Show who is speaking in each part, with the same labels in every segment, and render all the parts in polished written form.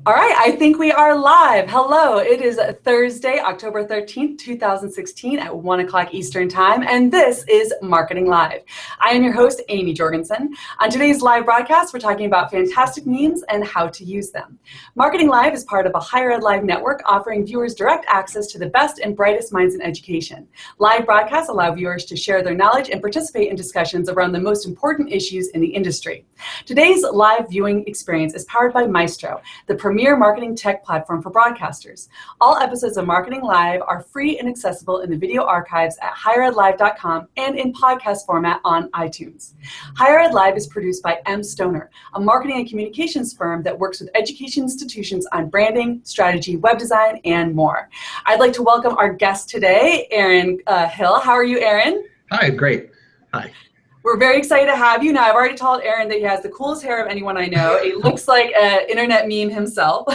Speaker 1: All right, I think we are live. Hello, it is Thursday, October 13th, 2016 at 1 o'clock Eastern Time, and this is Marketing Live. I am your host, Amy Jorgensen. On today's live broadcast, we're talking about fantastic memes and how to use them. Marketing Live is part of a Higher Ed Live network offering viewers direct access to the best and brightest minds in education. Live broadcasts allow viewers to share their knowledge and participate in discussions around the most important issues in the industry. Today's live viewing experience is powered by Maestro, the premier marketing tech platform for broadcasters. All episodes of Marketing Live are free and accessible in the video archives at higheredlive.com and in podcast format on iTunes. Higher Ed Live is produced by M. Stoner, a marketing and communications firm that works with education institutions on branding, strategy, web design, and more. I'd like to welcome our guest today, Aaron Hill. How are you, Aaron?
Speaker 2: Hi, great. Hi.
Speaker 1: We're very excited to have you. Now, I've already told Aaron that he has the coolest hair of anyone I know. He looks like an internet meme himself.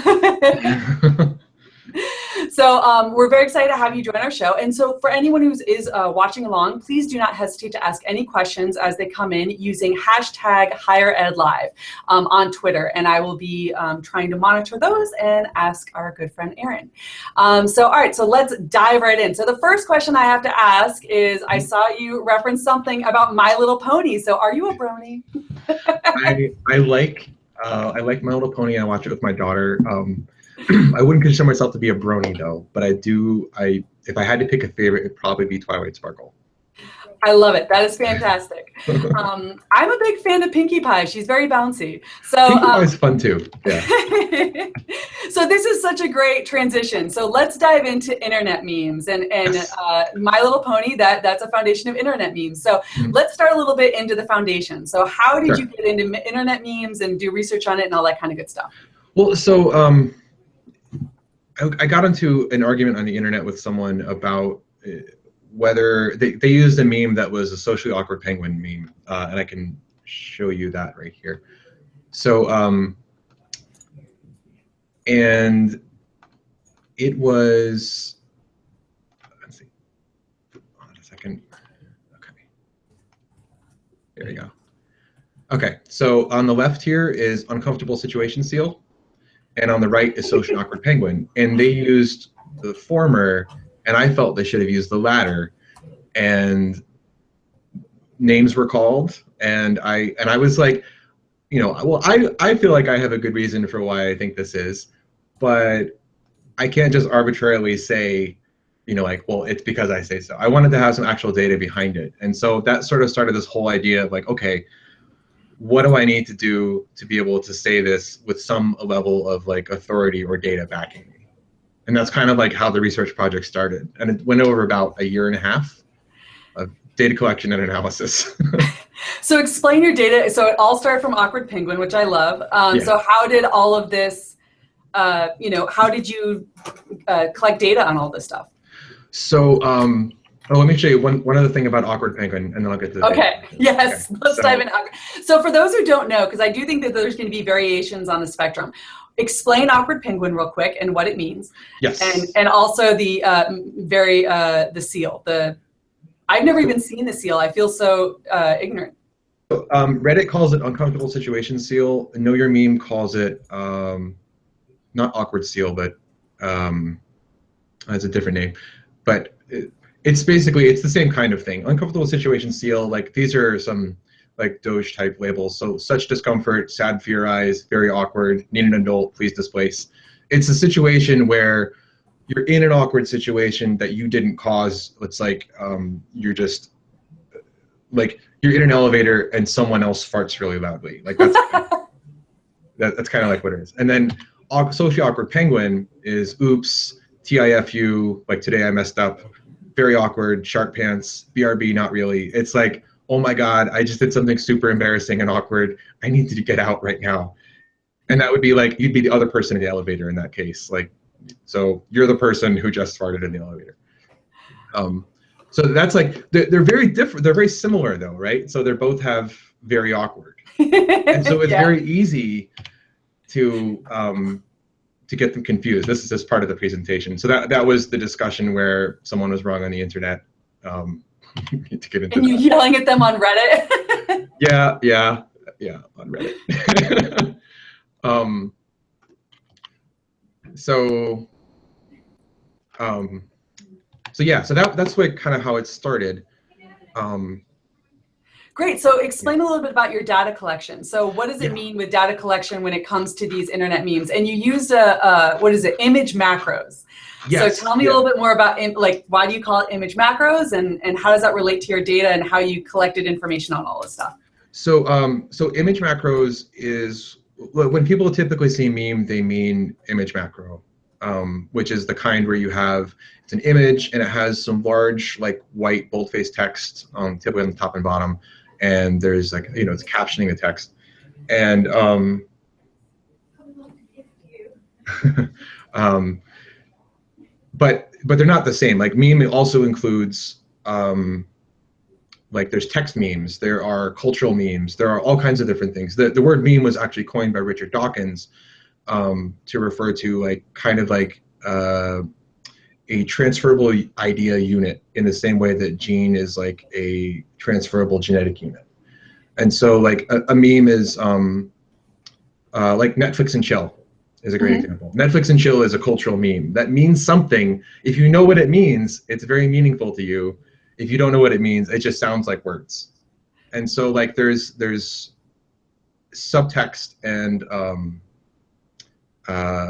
Speaker 1: So we're very excited to have you join our show. And so for anyone who is watching along, please do not hesitate to ask any questions as they come in using hashtag HigherEdLive on Twitter. And I will be trying to monitor those and ask our good friend Aaron. All right, so let's dive right in. So the first question I have to ask is, I saw you reference something about My Little Pony. So are you a brony?
Speaker 2: I like My Little Pony. I watch it with my daughter. I wouldn't consider myself to be a brony though, but if I had to pick a favorite, it'd probably be Twilight Sparkle.
Speaker 1: I love it. That is fantastic. I'm a big fan of Pinkie Pie. She's very bouncy. So
Speaker 2: Pinkie Pie is fun too. Yeah.
Speaker 1: So this is such a great transition. So let's dive into internet memes and yes. My Little Pony. That's a foundation of internet memes. So let's start a little bit into the foundation. So how did you get into internet memes and do research on it and all that kind of good stuff?
Speaker 2: Well, so I got into an argument on the internet with someone about whether they used a meme that was a socially awkward penguin meme, and I can show you that right here. So, and it was, let's see, hold on a second. Okay, there you go. Okay, so on the left here is uncomfortable situation seal, and on the right is social awkward penguin. And they used the former, and I felt they should have used the latter. And names were called, and I was like, well, I feel like I have a good reason for why I think this is, but I can't just arbitrarily say, like, well, it's because I say so. I wanted to have some actual data behind it. And so that sort of started this whole idea of like, okay, what do I need to do to be able to say this with some level of like authority or data backing me? And that's kind of like how the research project started. And it went over about a year and a half of data collection and analysis.
Speaker 1: So explain your data. So it all started from Awkward Penguin, which I love.
Speaker 2: Yeah.
Speaker 1: So how did all of this, how did you collect data on all this stuff?
Speaker 2: So, let me show you one other thing about Awkward Penguin, and then I'll get to the
Speaker 1: Okay, data. Yes,
Speaker 2: okay.
Speaker 1: Let's dive in. So for those who don't know, because I do think that there's going to be variations on the spectrum, explain Awkward Penguin real quick and what it means.
Speaker 2: Yes.
Speaker 1: And also the the seal. I've never even seen the seal. I feel so ignorant.
Speaker 2: So, Reddit calls it uncomfortable situation seal. Know Your Meme calls it not awkward seal, but it's a different name. But it's the same kind of thing. Uncomfortable situation seal, like these are some like Doge type labels. So such discomfort, sad for your eyes, very awkward, need an adult, please displace. It's a situation where you're in an awkward situation that you didn't cause. It's like you're just like you're in an elevator and someone else farts really loudly. Like that's that's kind of like what it is. And then socially awkward penguin is oops, TIFU, like today I messed up, very awkward, shark pants, BRB, not really. It's like, oh my God, I just did something super embarrassing and awkward. I need to get out right now. And that would be like, you'd be the other person in the elevator in that case. Like, so you're the person who just farted in the elevator. So that's like, they're very different. They're very similar though, right? So they both have very awkward. And so it's very easy to get them confused. This is just part of the presentation. So that was the discussion where someone was wrong on the internet. To get into
Speaker 1: and you yelling at them on Reddit?
Speaker 2: Yeah, on Reddit. so um, so yeah, so that's what kind of how it started. Um,
Speaker 1: Great. So
Speaker 2: yeah.
Speaker 1: explain a little bit about your data collection. So what does it mean with data collection when it comes to these internet memes? And you used what is it, image macros.
Speaker 2: Yes.
Speaker 1: So tell me a little bit more about, like, why do you call it image macros, and how does that relate to your data and how you collected information on all this stuff?
Speaker 2: So so image macros is, when people typically see meme, they mean image macro, which is the kind where you have, it's an image and it has some large like white boldface text typically on the top and bottom, and there's like, you know, it's captioning the text, and um, but they're not the same. Like meme also includes like there's text memes, there are cultural memes, there are all kinds of different things. The word meme was actually coined by Richard Dawkins to refer to like kind of like a transferable idea unit, in the same way that gene is like a transferable genetic unit. And so like a meme is like Netflix and chill is a great example. Netflix and chill is a cultural meme that means something. If you know what it means, it's very meaningful to you. If you don't know what it means, it just sounds like words. And so like there's subtext and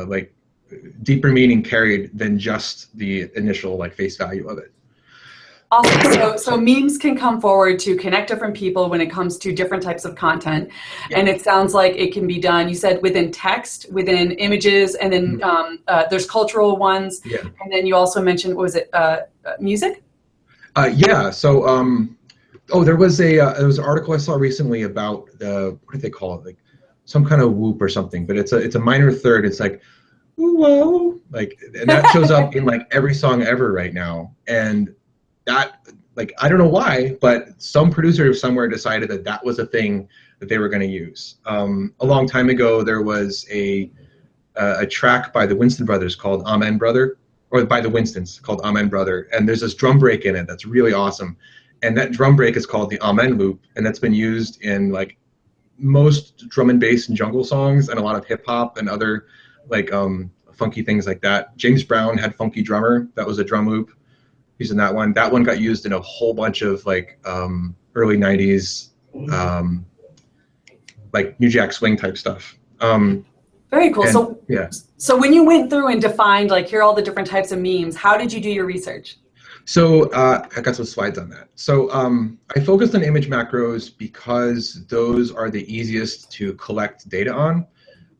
Speaker 2: like deeper meaning carried than just the initial like face value of it.
Speaker 1: Awesome. So memes can come forward to connect different people when it comes to different types of content. Yeah. And it sounds like it can be done, you said, within text, within images, and then there's cultural ones. Yeah. And then you also mentioned, what was it, music?
Speaker 2: Yeah. So, oh, there was an article I saw recently about what do they call it? Like some kind of whoop or something, but it's a minor third. It's like, whoa, like, and that shows up in like every song ever right now. And that, like, I don't know why, but some producer somewhere decided that that was a thing that they were going to use. A long time ago, there was a track by the Winston Brothers called Amen Brother, or by the Winstons called Amen Brother, and there's this drum break in it that's really awesome. And that drum break is called the Amen Loop, and that's been used in like most drum and bass and jungle songs and a lot of hip hop and other like funky things like that. James Brown had Funky Drummer, that was a drum loop. Using that one. That one got used in a whole bunch of like early 90s like New Jack Swing type stuff.
Speaker 1: Very cool.
Speaker 2: And,
Speaker 1: so yeah. So when you went through and defined like here are all the different types of memes, how did you do your research?
Speaker 2: So I got some slides on that. So I focused on image macros because those are the easiest to collect data on.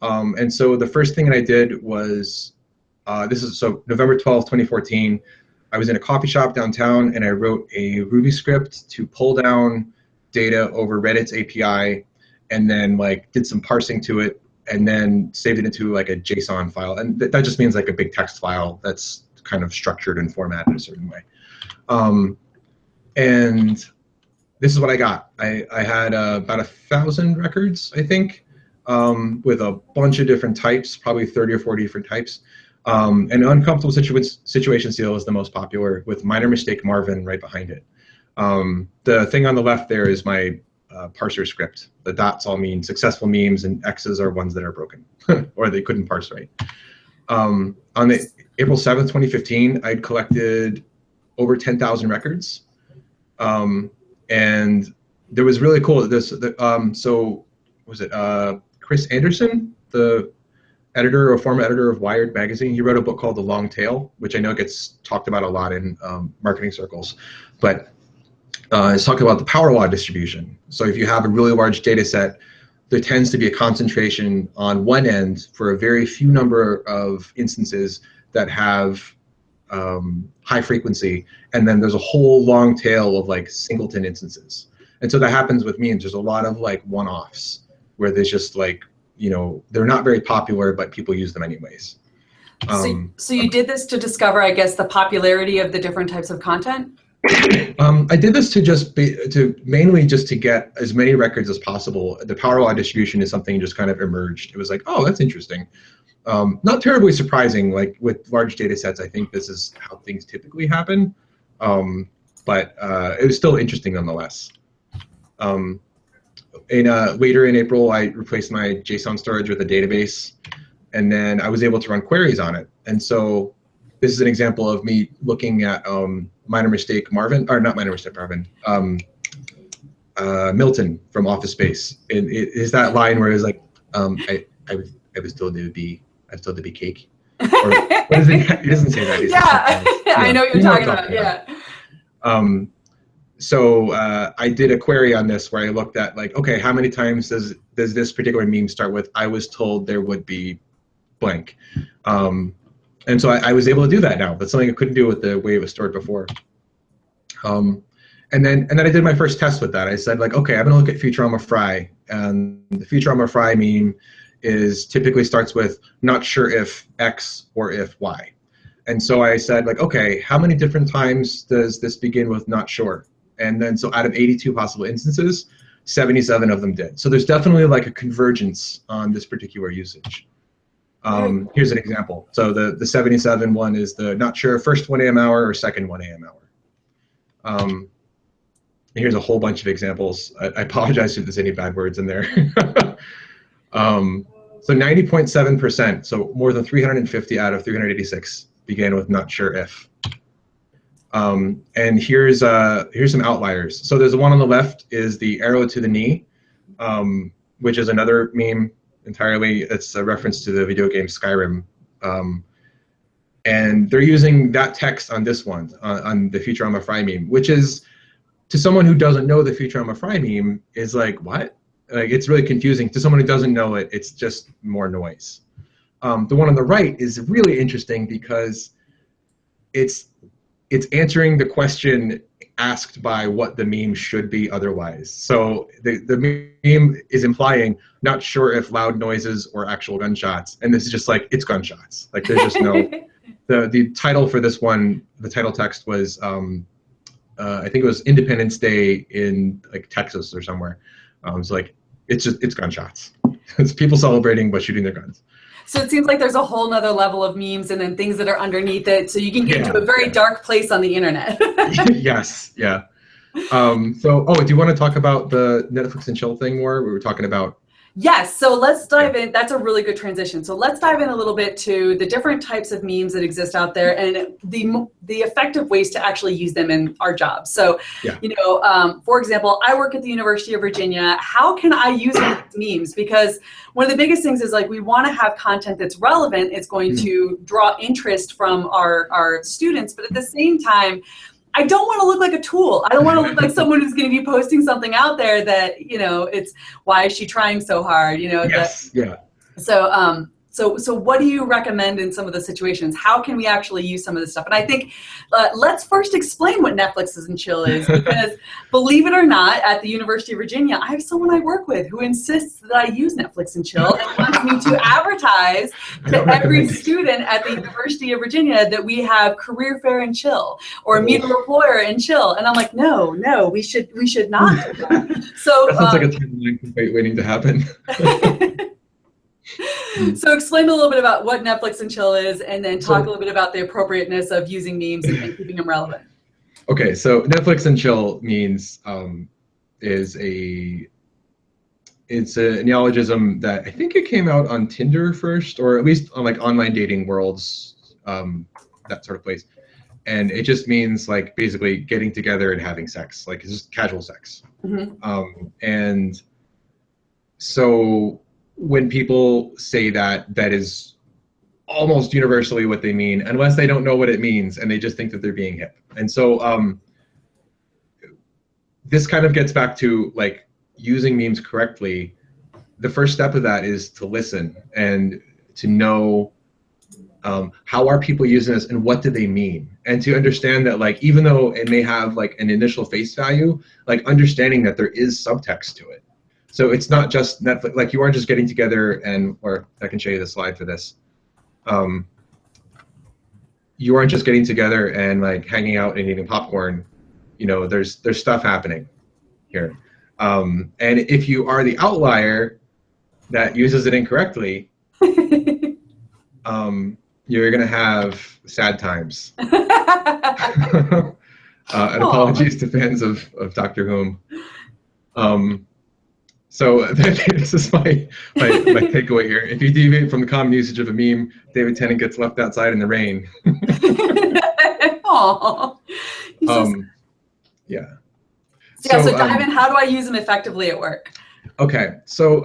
Speaker 2: And so the first thing that I did was, this is so November 12th, 2014, I was in a coffee shop downtown and I wrote a Ruby script to pull down data over Reddit's API, and then like did some parsing to it, and then saved it into like a JSON file. And that just means like a big text file that's kind of structured and formatted a certain way. And this is what I got. I had about 1,000 records, I think, with a bunch of different types, probably 30 or 40 different types. And uncomfortable situation seal is the most popular, with minor mistake Marvin right behind it. The thing on the left there is my parser script. The dots all mean successful memes, and X's are ones that are broken or they couldn't parse right. On the April 7th, 2015, I'd collected over 10,000 records. And there was really cool. So was it Chris Anderson, the editor or former editor of Wired magazine? He wrote a book called The Long Tail, which I know gets talked about a lot in marketing circles, but it's talking about the power law distribution. So if you have a really large data set, there tends to be a concentration on one end for a very few number of instances that have high frequency, and then there's a whole long tail of like singleton instances. And so that happens with memes. There's a lot of like one-offs where there's just like, you know, they're not very popular, but people use them anyways.
Speaker 1: So you did this to discover, I guess, the popularity of the different types of content?
Speaker 2: I did this to mainly just to get as many records as possible. The power law distribution is something just kind of emerged. It was like, oh, that's interesting. Not terribly surprising. Like with large data sets, I think this is how things typically happen. But it was still interesting nonetheless. Later in April, I replaced my JSON storage with a database. and then I was able to run queries on it. And so this is an example of me looking at minor mistake Marvin, or not minor mistake Marvin, Milton from Office Space. It is that line where it's like, I was told it would be, I was told to be cake. Or what is it? He doesn't say that.
Speaker 1: Yeah, I know what you're talking about. Yeah.
Speaker 2: So I did a query on this where I looked at like, okay, how many times does this particular meme start with, I was told there would be blank. And so I was able to do that now. That's something I couldn't do with the way it was stored before. And then I did my first test with that. I said like, okay, I'm gonna look at Futurama Fry. And the Futurama Fry meme typically starts with not sure if X or if Y. And so I said like, okay, how many different times does this begin with not sure? And then so out of 82 possible instances, 77 of them did. So there's definitely like a convergence on this particular usage. Here's an example. So the 77 one is the not sure first 1 a.m. hour or second 1 a.m. hour. Here's a whole bunch of examples. I apologize if there's any bad words in there. So 90.7%, so more than 350 out of 386 began with not sure if. And here's some outliers. So there's the one on the left is the arrow to the knee, which is another meme entirely. It's a reference to the video game Skyrim. And they're using that text on this one, on the Futurama Fry meme, which is, to someone who doesn't know the Futurama Fry meme, is like, what? Like, it's really confusing. To someone who doesn't know it, it's just more noise. The one on the right is really interesting because it's answering the question asked by what the meme should be otherwise. So the meme is implying not sure if loud noises or actual gunshots, and this is just like, it's gunshots. Like there's just no, the title for this one, the title text was, I think it was Independence Day in like Texas or somewhere. So like, it's gunshots. It's people celebrating but shooting their guns.
Speaker 1: So it seems like there's a whole nother level of memes and then things that are underneath it. So you can get into a very dark place on the internet.
Speaker 2: Yes, yeah. So, do you want to talk about the Netflix and chill thing more? We were talking about.
Speaker 1: Yes, so let's dive in. That's a really good transition. So let's dive in a little bit to the different types of memes that exist out there and the effective ways to actually use them in our jobs. So, for example, I work at the University of Virginia. How can I use these memes? Because one of the biggest things is like we want to have content that's relevant. It's going to draw interest from our students, but at the same time, I don't want to look like a tool. I don't want to look like someone who's going to be posting something out there that, it's, why is she trying so hard?
Speaker 2: Yes, yeah.
Speaker 1: So what do you recommend in some of the situations? How can we actually use some of this stuff? And I think let's first explain what Netflix and chill is, because believe it or not, at the University of Virginia, I have someone I work with who insists that I use Netflix and chill and wants me to advertise to every student at the University of Virginia that we have career fair and chill or meet an employer and chill. And I'm like, no, we should not do that. So
Speaker 2: that sounds like a timeline waiting to happen.
Speaker 1: So explain a little bit about what Netflix and chill is, and then talk a little bit about the appropriateness of using memes and keeping them relevant.
Speaker 2: Okay, so Netflix and chill means it's a neologism that I think it came out on Tinder first, or at least on like online dating worlds, that sort of place. And it just means like basically getting together and having sex, like it's just casual sex. Mm-hmm. And so when people say that is almost universally what they mean, unless they don't know what it means and they just think that they're being hip. And so this kind of gets back to like using memes correctly. The first step of that is to listen and to know how are people using this and what do they mean, and to understand that like even though it may have like an initial face value, like understanding that there is subtext to it. So it's not just Netflix, like you aren't just getting together or I can show you the slide for this. You aren't just getting together and like hanging out and eating popcorn. There's stuff happening here. And if you are the outlier that uses it incorrectly, you're gonna have sad times. And apologies to fans of Doctor Who. So this is my takeaway here. If you deviate from the common usage of a meme, David Tennant gets left outside in the rain.
Speaker 1: Aw. He's so
Speaker 2: Yeah.
Speaker 1: so dive in. How do I use them effectively at work?
Speaker 2: Okay. So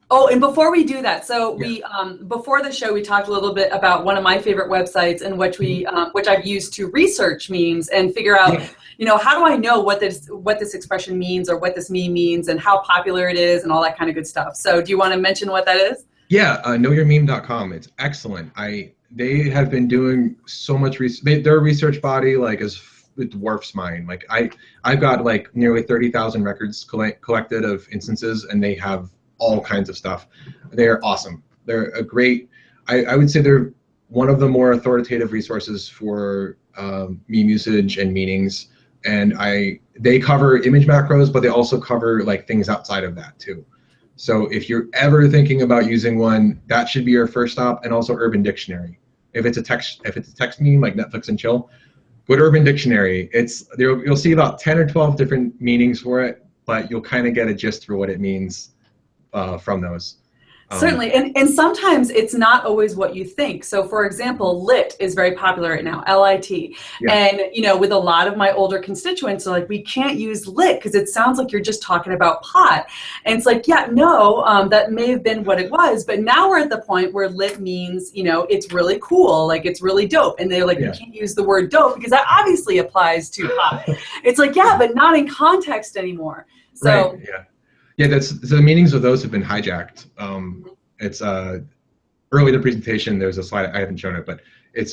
Speaker 1: oh, and before we do that, so we before the show we talked a little bit about one of my favorite websites in which which I've used to research memes and figure out, how do I know what this expression means or what this meme means and how popular it is and all that kind of good stuff. So do you want to mention what that is?
Speaker 2: Yeah, knowyourmeme.com. It's excellent. They have been doing so much research. Their research body it dwarfs mine. Like I've got like nearly 30,000 records collected of instances, and they have all kinds of stuff. They're awesome. They're a great, I would say they're one of the more authoritative resources for meme usage and meanings. And they cover image macros, but they also cover like things outside of that too. So if you're ever thinking about using one, that should be your first stop, and also Urban Dictionary. If it's a text meme like Netflix and chill, go to Urban Dictionary. You'll see about 10 or 12 different meanings for it, but you'll kind of get a gist for what it means from those.
Speaker 1: Certainly, and sometimes it's not always what you think. So for example, lit is very popular right now, L-I-T. Yeah. And with a lot of my older constituents, they're like, we can't use lit because it sounds like you're just talking about pot. And it's like, yeah, no, that may have been what it was, but now we're at the point where lit means, it's really cool, like it's really dope. And they're like, you can't use the word dope because that obviously applies to pot. It's like, yeah, but not in context anymore. So
Speaker 2: right, yeah. Yeah, the meanings of those have been hijacked. It's early in the presentation. There's a slide, I haven't shown it, but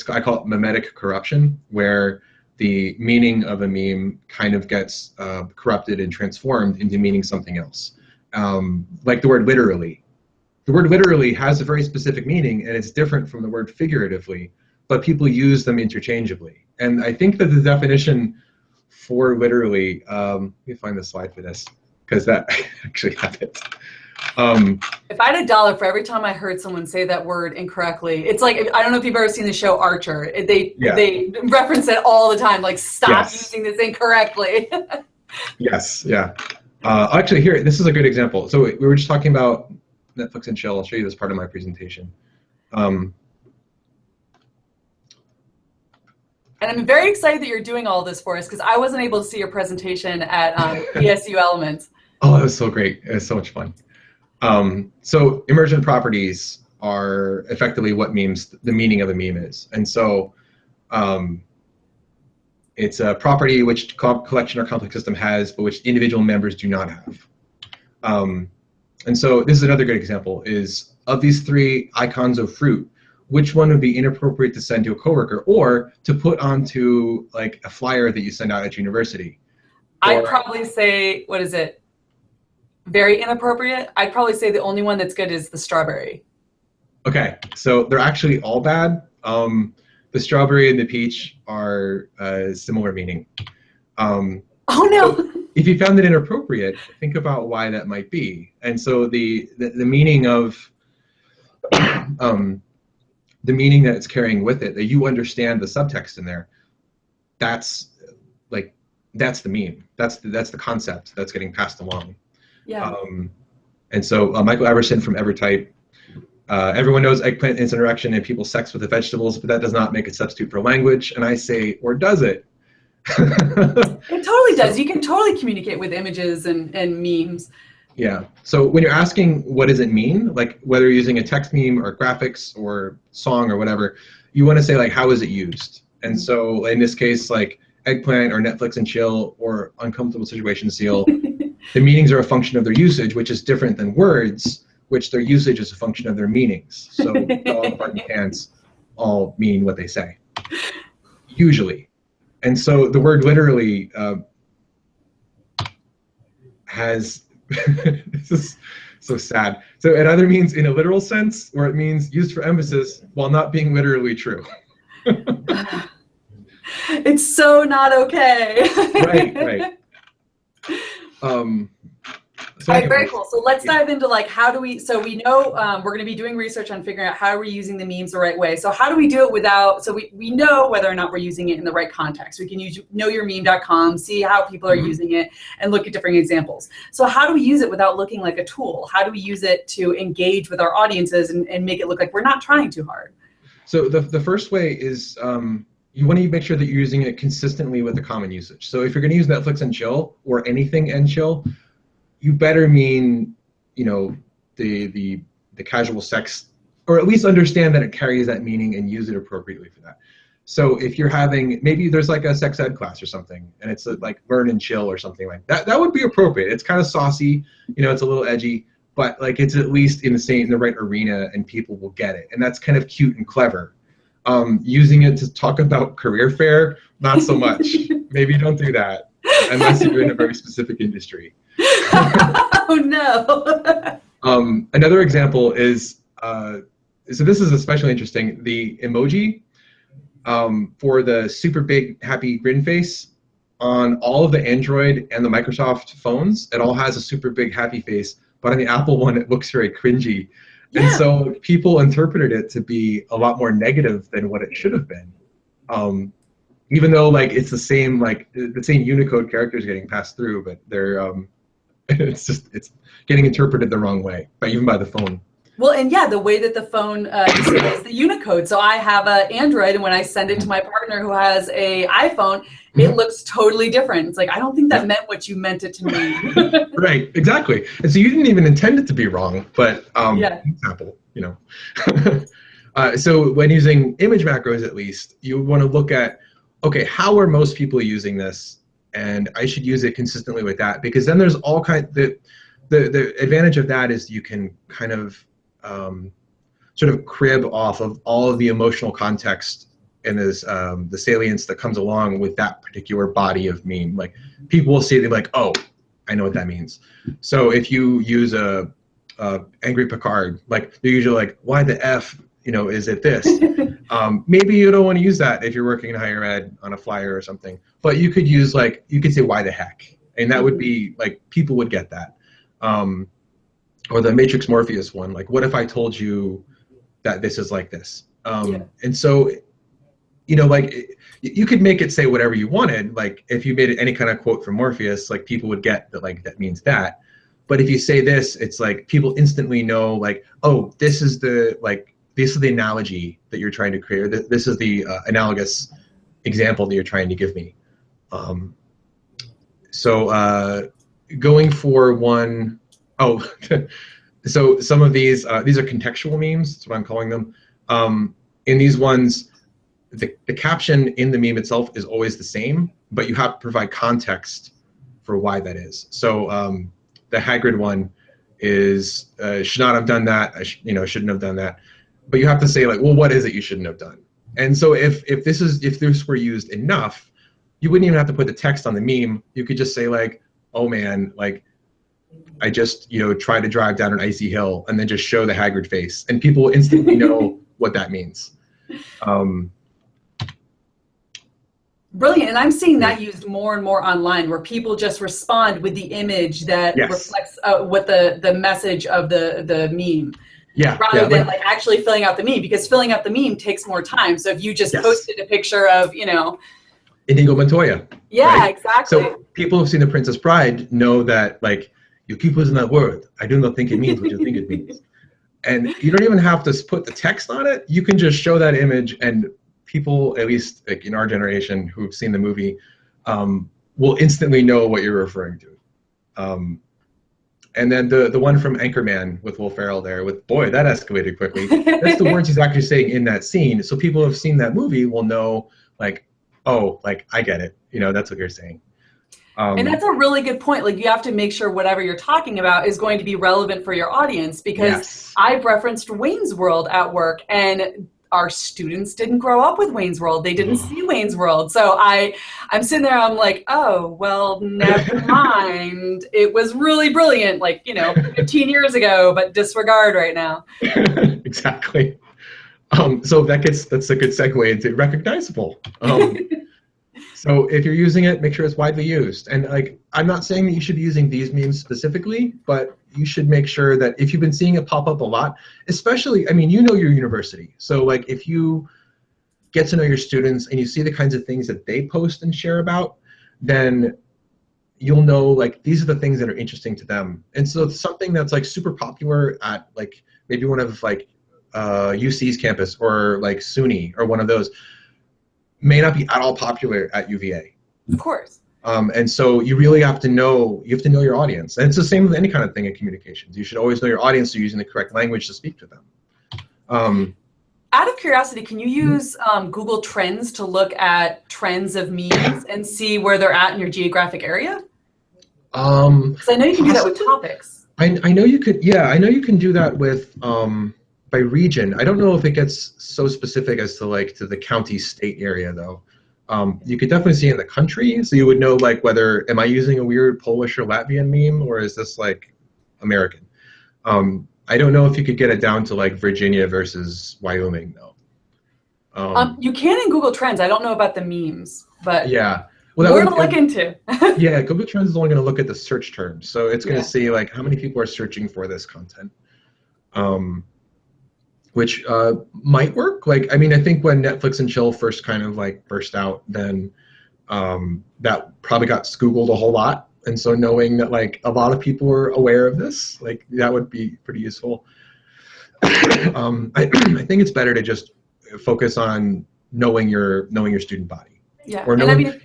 Speaker 2: I call it memetic corruption, where the meaning of a meme kind of gets corrupted and transformed into meaning something else. Like the word literally. The word literally has a very specific meaning, and it's different from the word figuratively, but people use them interchangeably. And I think that the definition for literally, let me find the slide for this, because that I actually have it.
Speaker 1: If I had $1 for every time I heard someone say that word incorrectly, it's like, I don't know if you've ever seen the show Archer. They reference it all the time, like stop using this incorrectly.
Speaker 2: Yes, yeah. Actually, here, this is a good example. So we were just talking about Netflix and chill. I'll show you this part of my presentation. And
Speaker 1: I'm very excited that you're doing all this for us because I wasn't able to see your presentation at ESU Elements.
Speaker 2: Oh, it was so great. It was so much fun. So emergent properties are effectively what the meaning of a meme is. And so it's a property which collection or complex system has, but which individual members do not have. And so this is another good example, is of these 3 icons of fruit, which one would be inappropriate to send to a coworker or to put onto like a flyer that you send out at university?
Speaker 1: I'd probably say, what is it? Very inappropriate. I'd probably say the only one that's good is the strawberry.
Speaker 2: Okay, so they're actually all bad. The strawberry and the peach are similar meaning.
Speaker 1: Oh no!
Speaker 2: So if you found it inappropriate, think about why that might be. And so the meaning of the meaning that it's carrying with it, that you understand the subtext in there, that's the meme. That's the concept that's getting passed along.
Speaker 1: Yeah.
Speaker 2: And so Michael Everson from Evertype, everyone knows eggplant is an erection and people sex with the vegetables, but that does not make a substitute for language. And I say, or does it?
Speaker 1: It totally does. You can totally communicate with images and memes.
Speaker 2: Yeah. So when you're asking what does it mean, like whether you're using a text meme or graphics or song or whatever, you want to say like, how is it used? And so in this case, like eggplant or Netflix and chill or uncomfortable situation seal, the meanings are a function of their usage, which is different than words, which their usage is a function of their meanings. So dog, fart, and pants all mean what they say, usually. And so the word literally has, this is so sad. So it either means in a literal sense, or it means used for emphasis while not being literally true.
Speaker 1: It's so not okay.
Speaker 2: Right, right.
Speaker 1: All right, very cool. So let's dive into like, how do we, so we know we're going to be doing research on figuring out how we're using the memes the right way. So how do we do it without, so we know whether or not we're using it in the right context. We can use knowyourmeme.com, see how people are using it, and look at different examples. So how do we use it without looking like a tool? How do we use it to engage with our audiences and make it look like we're not trying too hard?
Speaker 2: So the first way is you want to make sure that you're using it consistently with the common usage. So if you're going to use Netflix and chill or anything and chill, you better mean, you know, the casual sex, or at least understand that it carries that meaning and use it appropriately for that. So if you're having, maybe there's like a sex ed class or something, and it's like learn and chill or something like that, that would be appropriate. It's kind of saucy, you know, it's a little edgy, but like it's at least in the right arena and people will get it. And that's kind of cute and clever. Using it to talk about career fair, not so much. Maybe don't do that unless you're in a very specific industry.
Speaker 1: Oh no.
Speaker 2: Another example is, so this is especially interesting, the emoji for the super big happy grin face on all of the Android and the Microsoft phones, it all has a super big happy face, but on the Apple one, it looks very cringy. Yeah. And so people interpreted it to be a lot more negative than what it should have been. Even though like it's the same Unicode characters getting passed through, but they're it's getting interpreted the wrong way, even by the phone.
Speaker 1: Well, and yeah, the way that the phone displays the Unicode. So I have an Android, and when I send it to my partner who has a iPhone, it looks totally different. It's like, I don't think that meant what you meant it to mean.
Speaker 2: Right, exactly. And so you didn't even intend it to be wrong, but example, you know. So when using image macros, at least, you want to look at, okay, how are most people using this? And I should use it consistently with that, because then there's all the advantage of that is you can kind of sort of crib off of all of the emotional context and the salience that comes along with that particular body of meme. Like people will see it, they're like, oh, I know what that means. So if you use a angry Picard, like they're usually like, why the F, you know, is it this? Maybe you don't want to use that if you're working in higher ed on a flyer or something, but you could use like, you could say why the heck, and that would be like, people would get that. Or the Matrix Morpheus one, like, what if I told you that this is like this? And so, you know, like, you could make it say whatever you wanted. Like, if you made it any kind of quote from Morpheus, like, people would get that, like, that means that. But if you say this, it's like, people instantly know, like, oh, this is the analogy that you're trying to create, or this is the analogous example that you're trying to give me. Going for one, so some of these are contextual memes, that's what I'm calling them. In these ones, the caption in the meme itself is always the same, but you have to provide context for why that is. So the Hagrid one is, should not have done that, shouldn't have done that. But you have to say, like, well, what is it you shouldn't have done? And so if this were used enough, you wouldn't even have to put the text on the meme. You could just say, like, oh man, like, I just, tried to drive down an icy hill, and then just show the Hagrid face, and people will instantly know what that means.
Speaker 1: Brilliant, and I'm seeing that used more and more online, where people just respond with the image that reflects what the message of the meme.
Speaker 2: Yeah.
Speaker 1: Rather than like actually filling out the meme, because filling out the meme takes more time. So if you just posted a picture of,
Speaker 2: Inigo Montoya.
Speaker 1: Yeah,
Speaker 2: right?
Speaker 1: exactly.
Speaker 2: So people who've seen The Princess Bride know that, like, you keep using that word. I do not think it means what you think it means. And you don't even have to put the text on it. You can just show that image, and people, at least like in our generation who've seen the movie, will instantly know what you're referring to. And then the one from Anchorman with Will Ferrell there, boy, that escalated quickly. That's the words he's actually saying in that scene. So people who have seen that movie will know, like, oh, like, I get it. That's what you're saying.
Speaker 1: And that's a really good point. Like, you have to make sure whatever you're talking about is going to be relevant for your audience, because I've referenced Wayne's World at work, and our students didn't grow up with Wayne's World. They didn't see Wayne's World. So I'm sitting there, I'm like, oh, well, never mind. It was really brilliant, 15 years ago, but disregard right now.
Speaker 2: Exactly. So that's a good segue into recognizable. So if you're using it, make sure it's widely used. And like, I'm not saying that you should be using these memes specifically, but you should make sure that if you've been seeing it pop up a lot, especially, I mean, you know your university. So like if you get to know your students and you see the kinds of things that they post and share about, then you'll know like these are the things that are interesting to them. And so it's something that's like super popular at like maybe one of like UC's campus or like SUNY or one of those may not be at all popular at UVA.
Speaker 1: Of course.
Speaker 2: And so you really have to know your audience. And it's the same with any kind of thing in communications. You should always know your audience so you're using the correct language to speak to them.
Speaker 1: Out of curiosity, can you use Google Trends to look at trends of memes and see where they're at in your geographic area? Because I know you can do that with topics.
Speaker 2: I know you could. Yeah, I know you can do that with by region. I don't know if it gets so specific as to like to the county state area though. You could definitely see in the country, so you would know like whether am I using a weird Polish or Latvian meme or is this like American. I don't know if you could get it down to like Virginia versus Wyoming though.
Speaker 1: You can in Google Trends. I don't know about the memes, but
Speaker 2: yeah. Well,
Speaker 1: more to look into.
Speaker 2: Yeah, Google Trends is only going to look at the search terms, so it's going to see like how many people are searching for this content, which might work. Like, I mean, I think when Netflix and chill first kind of like burst out, then that probably got Googled a whole lot, and so knowing that like a lot of people are aware of this, like that would be pretty useful. I think it's better to just focus on knowing your student body.
Speaker 1: Yeah,
Speaker 2: or knowing,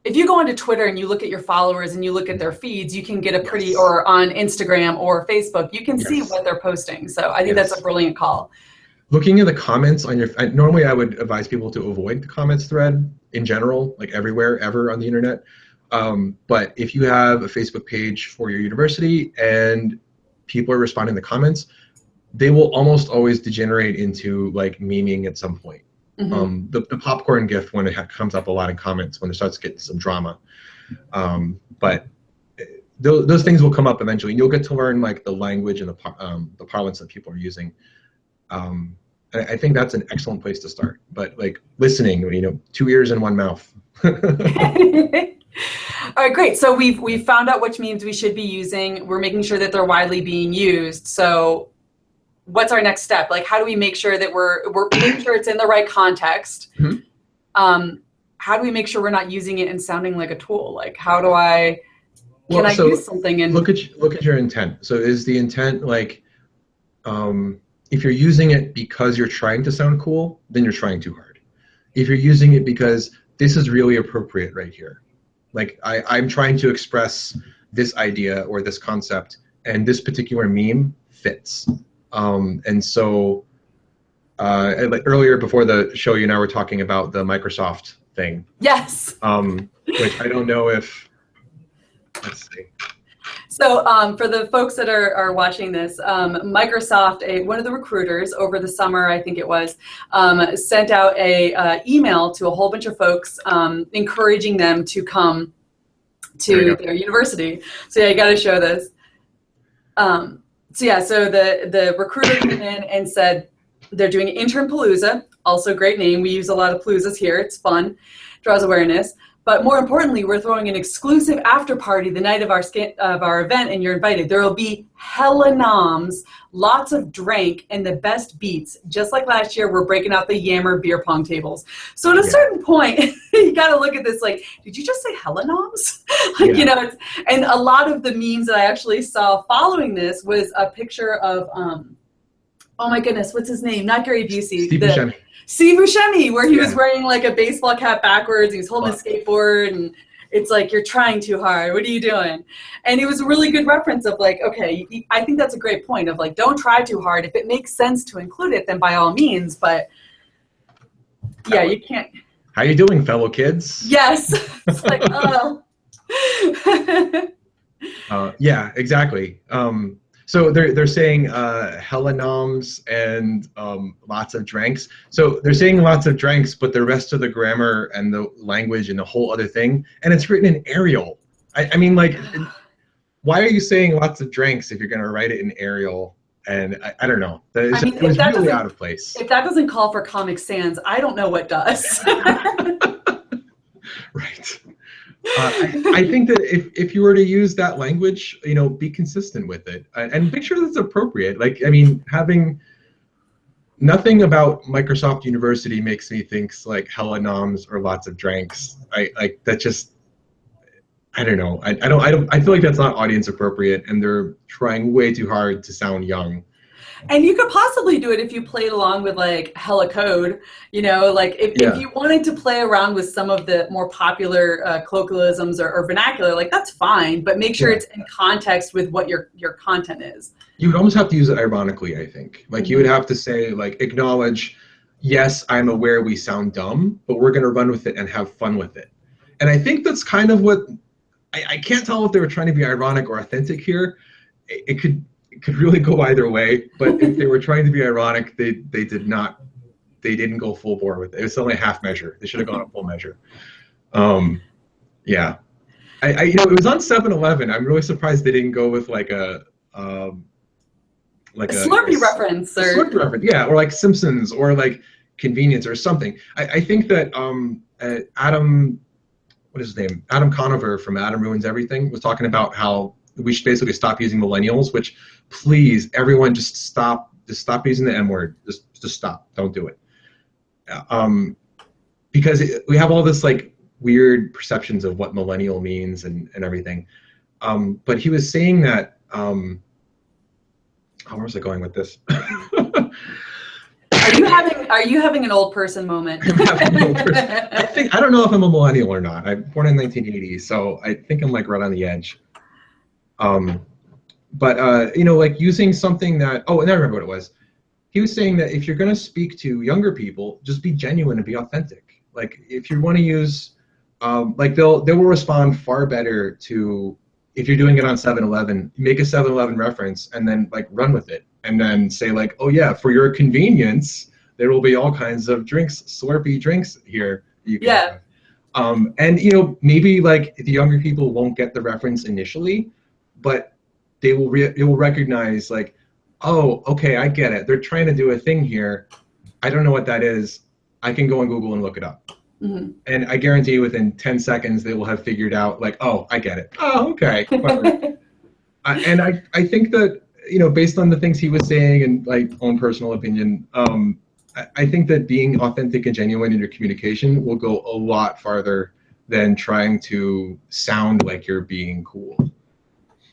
Speaker 1: if you go onto Twitter and you look at your followers and you look at their feeds, you can get a pretty, or on Instagram or Facebook, you can see what they're posting. So I think that's a brilliant call.
Speaker 2: Looking at the comments on your, normally I would advise people to avoid the comments thread in general, like everywhere, ever on the internet. But if you have a Facebook page for your university and people are responding to comments, they will almost always degenerate into like memeing at some point. Mm-hmm. The popcorn GIF when it comes up a lot in comments when it starts getting some drama, but those things will come up eventually, and you'll get to learn like the language and the parlance that people are using. I think that's an excellent place to start. But like listening, 2 ears and 1 mouth.
Speaker 1: All right, great. So we've found out which memes we should be using. We're making sure that they're widely being used. So what's our next step? Like, how do we make sure that we're making sure it's in the right context? Mm-hmm. How do we make sure we're not using it and sounding like a tool? Like, how do I use something and
Speaker 2: look at your intent? So is the intent like, if you're using it because you're trying to sound cool, then you're trying too hard. If you're using it because this is really appropriate right here, like I'm trying to express this idea or this concept, and this particular meme fits. And so like earlier before the show, you and I were talking about the Microsoft thing.
Speaker 1: Yes.
Speaker 2: Which I don't know if, let's see.
Speaker 1: So for the folks that are watching this, Microsoft, one of the recruiters over the summer, I think it was, sent out a email to a whole bunch of folks encouraging them to come to their university. So yeah, you got to show this. So the recruiter came in and said they're doing Intern Palooza, also a great name. We use a lot of paloozas here. It's fun, draws awareness. But more importantly, we're throwing an exclusive after party the night of our event, and you're invited. There will be hella noms, lots of drink, and the best beats. Just like last year, we're breaking out the Yammer beer pong tables. So at a certain point, you got to look at this like, did you just say hella noms? And a lot of the memes that I actually saw following this was a picture of, oh my goodness, what's his name? Not Gary Busey. Steve Buscemi, where he was wearing like a baseball cap backwards. He was holding a skateboard, and it's like, you're trying too hard. What are you doing? And it was a really good reference of like, okay, I think that's a great point of like, don't try too hard. If it makes sense to include it, then by all means. But yeah, you can't.
Speaker 2: How you doing, fellow kids?
Speaker 1: Yes. It's like, oh.
Speaker 2: Yeah, exactly. So they're saying hella noms and lots of drinks. So they're saying lots of drinks, but the rest of the grammar and the language and the whole other thing, and it's written in Arial. I mean, like, why are you saying lots of drinks if you're going to write it in Arial? And I don't know. It was really out of place.
Speaker 1: If that doesn't call for Comic Sans, I don't know what does.
Speaker 2: Right. I think that if you were to use that language, be consistent with it and make sure that it's appropriate. Like, I mean, having nothing about Microsoft University makes me think like hella noms or lots of drinks. That just, I don't know. I feel like that's not audience appropriate, and they're trying way too hard to sound young.
Speaker 1: And you could possibly do it if you played along with like hella code, like if you wanted to play around with some of the more popular colloquialisms or vernacular, like that's fine, but make sure it's in context with what your content is.
Speaker 2: You would almost have to use it ironically, I think. Like you would have to say, like, acknowledge, yes, I'm aware we sound dumb, but we're going to run with it and have fun with it. And I think that's kind of what, I can't tell if they were trying to be ironic or authentic here. It could really go either way, but if they were trying to be ironic, they didn't go full bore with it. It was only a half measure. They should have gone a full measure. Yeah. It was on 7-Eleven. I'm really surprised they didn't go with like a
Speaker 1: Slurpee reference.
Speaker 2: Slurpee reference, yeah, or like Simpsons or like convenience or something. I think that Adam, what is his name? Adam Conover from Adam Ruins Everything was talking about how we should basically stop using millennials, which please, everyone just stop using the M word. Just stop. Don't do it. Because we have all this like weird perceptions of what millennial means and everything. But he was saying that, where was I going with this?
Speaker 1: Are you having an old person moment?
Speaker 2: I'm having an old person. I don't know if I'm a millennial or not. I'm born in 1980, so I think I'm like right on the edge. But like using something that, and I remember what it was. He was saying that if you're going to speak to younger people, just be genuine and be authentic. Like if you want to use, like they will respond far better to, if you're doing it on 7-Eleven, make a 7-Eleven reference and then like run with it and then say like, oh yeah, for your convenience, there will be all kinds of drinks, Slurpee drinks here. You can have. And maybe like the younger people won't get the reference initially, but they will recognize like, oh, okay, I get it. They're trying to do a thing here. I don't know what that is. I can go on Google and look it up. Mm-hmm. And I guarantee you within 10 seconds, they will have figured out like, oh, I get it. Oh, okay. And I think that, based on the things he was saying and like own personal opinion, I think that being authentic and genuine in your communication will go a lot farther than trying to sound like you're being cool.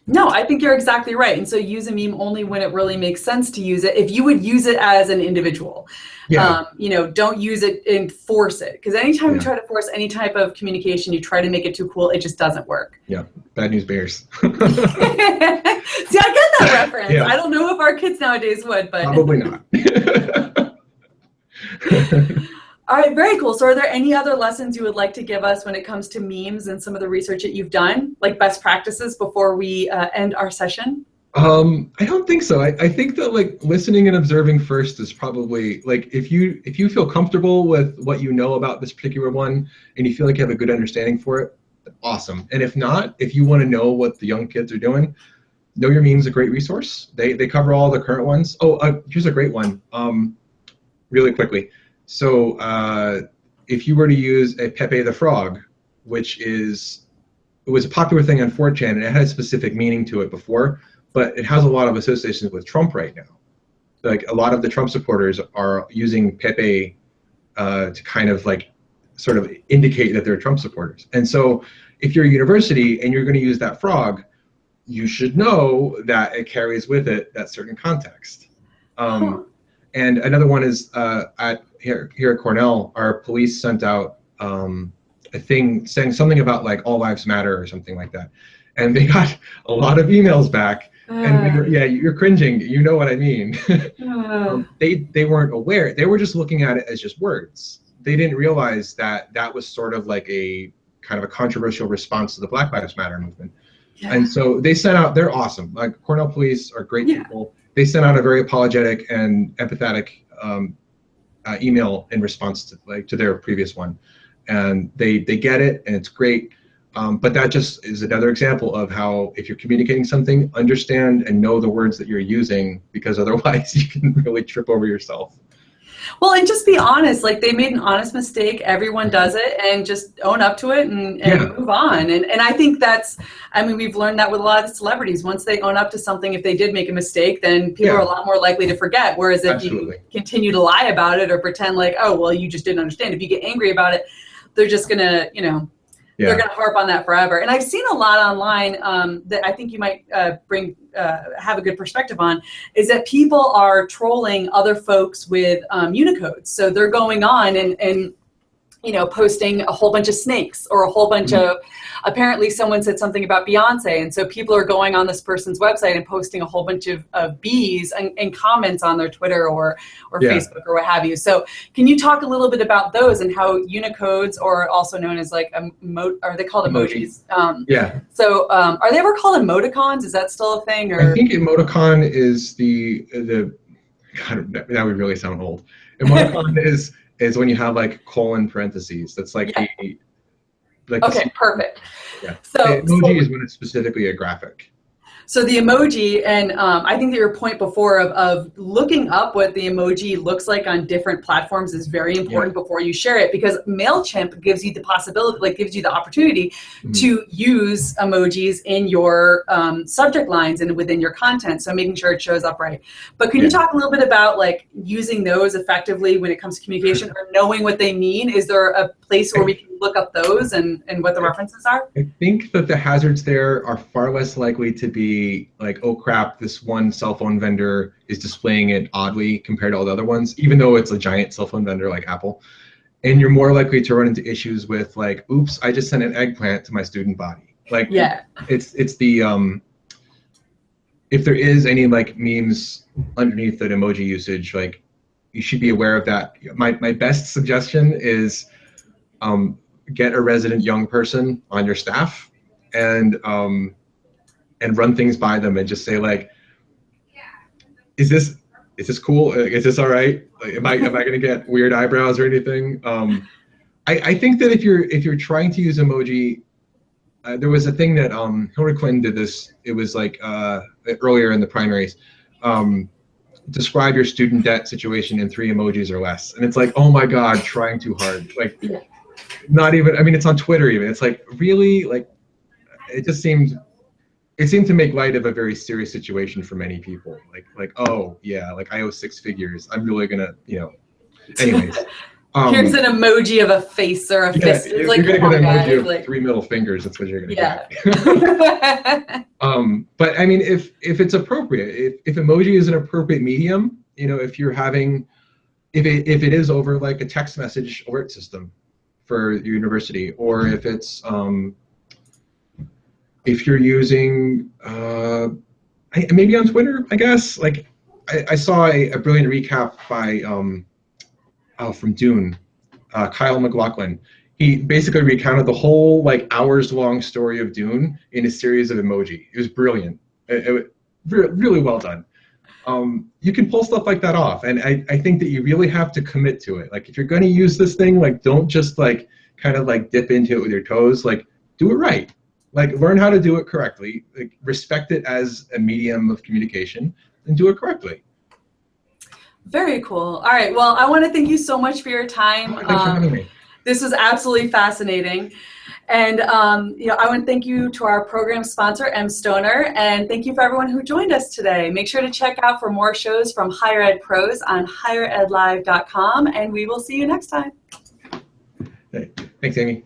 Speaker 1: No, I think you're exactly right. And so use a meme only when it really makes sense to use it. If you would use it as an individual, don't use it and force it. Because anytime you try to force any type of communication, you try to make it too cool, it just doesn't work. Yeah,
Speaker 2: bad news bears.
Speaker 1: See, I get that reference. Yeah. I don't know if our kids nowadays would, but
Speaker 2: probably not.
Speaker 1: All right, very cool. So are there any other lessons you would like to give us when it comes to memes and some of the research that you've done, like best practices before we end our session?
Speaker 2: I don't think so. I think that like listening and observing first is probably like, if you feel comfortable with what you know about this particular one and you feel like you have a good understanding for it, awesome. And if not, if you want to know what the young kids are doing, Know Your Meme is a great resource. They cover all the current ones. Here's a great one. Really quickly. So if you were to use a Pepe the Frog, it was a popular thing on 4chan, and it had a specific meaning to it before, but it has a lot of associations with Trump right now. Like a lot of the Trump supporters are using Pepe to kind of like sort of indicate that they're Trump supporters. And so if you're a university and you're going to use that frog, you should know that it carries with it that certain context. And another one is here at Cornell, our police sent out a thing saying something about like all lives matter or something like that. And they got a lot of emails back. And you're cringing. You know what I mean. They weren't aware. They were just looking at it as just words. They didn't realize that that was sort of like a kind of a controversial response to the Black Lives Matter movement. Yeah. And so they sent out, they're awesome. Like Cornell police are great people. They sent out a very apologetic and empathetic email in response to their previous one, and they get it, and it's great. But that just is another example of how if you're communicating something, understand and know the words that you're using, because otherwise you can really trip over yourself.
Speaker 1: Well, and just be honest. Like, they made an honest mistake. Everyone does it, and just own up to it and move on. And I think that's, I mean, we've learned that with a lot of celebrities. Once they own up to something, if they did make a mistake, then people are a lot more likely to forget. Whereas if you continue to lie about it or pretend like, oh, well, you just didn't understand. If you get angry about it, they're just going to, you know, they're going to harp on that forever. And I've seen a lot online that I think you might have a good perspective on, is that people are trolling other folks with Unicodes. So they're going on and you know, posting a whole bunch of snakes or a whole bunch of, apparently someone said something about Beyonce. And so people are going on this person's website and posting a whole bunch of bees and comments on their Twitter or Facebook or what have you. So can you talk a little bit about those and how Unicodes, or also known as like, are they called emojis? So are they ever called emoticons? Is that still a thing? Or?
Speaker 2: I think emoticon is the God, that would really sound old. Emoticon is when you have like colon parentheses. That's like
Speaker 1: okay, perfect.
Speaker 2: Yeah. So emoji is when it's specifically a graphic.
Speaker 1: So the emoji, and I think that your point before of looking up what the emoji looks like on different platforms is very important before you share it, because MailChimp gives you the possibility, like gives you the opportunity to use emojis in your subject lines and within your content. So making sure it shows up right. But can you talk a little bit about like using those effectively when it comes to communication, or knowing what they mean? Is there a place where we can look up those and what the references are?
Speaker 2: I think that the hazards there are far less likely to be like, oh crap, this one cell phone vendor is displaying it oddly compared to all the other ones, even though it's a giant cell phone vendor like Apple. And you're more likely to run into issues with like, oops, I just sent an eggplant to my student body. Like, it's the, if there is any like memes underneath that emoji usage, like you should be aware of that. My best suggestion is get a resident young person on your staff and run things by them and just say like, is this cool? Is this all right? Like, am I going to get weird eyebrows or anything? I think that if you're trying to use emoji, there was a thing that Hillary Clinton did this. It was like earlier in the primaries. Describe your student debt situation in 3 emojis or less, and it's like, oh my God, trying too hard. Like, not even. I mean, it's on Twitter even. It's like, really, like, it just seemed. It seemed to make light of a very serious situation for many people. Like, oh yeah, like I owe 6 figures. I'm really gonna, you know. Anyways.
Speaker 1: Here's an emoji of a face or a fist. It's like,
Speaker 2: you're gonna get an emoji of 3 middle fingers. That's what you're gonna get. But I mean, if it's appropriate, if emoji is an appropriate medium, you know, if you're having, if it is over like a text message alert system for your university, or if it's if you're using maybe on Twitter, I guess. Like I saw a brilliant recap by from Dune, Kyle MacLachlan. He basically recounted the whole like hours-long story of Dune in a series of emoji. It was brilliant. It really well done. You can pull stuff like that off, and I think that you really have to commit to it. Like if you're going to use this thing, like don't just like kind of like dip into it with your toes. Like do it right. Like learn how to do it correctly. Like, respect it as a medium of communication, and do it correctly.
Speaker 1: Very cool. All right. Well, I want to thank you so much for your time.
Speaker 2: Thanks for having me.
Speaker 1: This was absolutely fascinating. And you know, I want to thank you to our program sponsor, M. Stoner, and thank you for everyone who joined us today. Make sure to check out for more shows from Higher Ed Pros on higheredlive.com, and we will see you next time.
Speaker 2: Hey, thanks, Amy.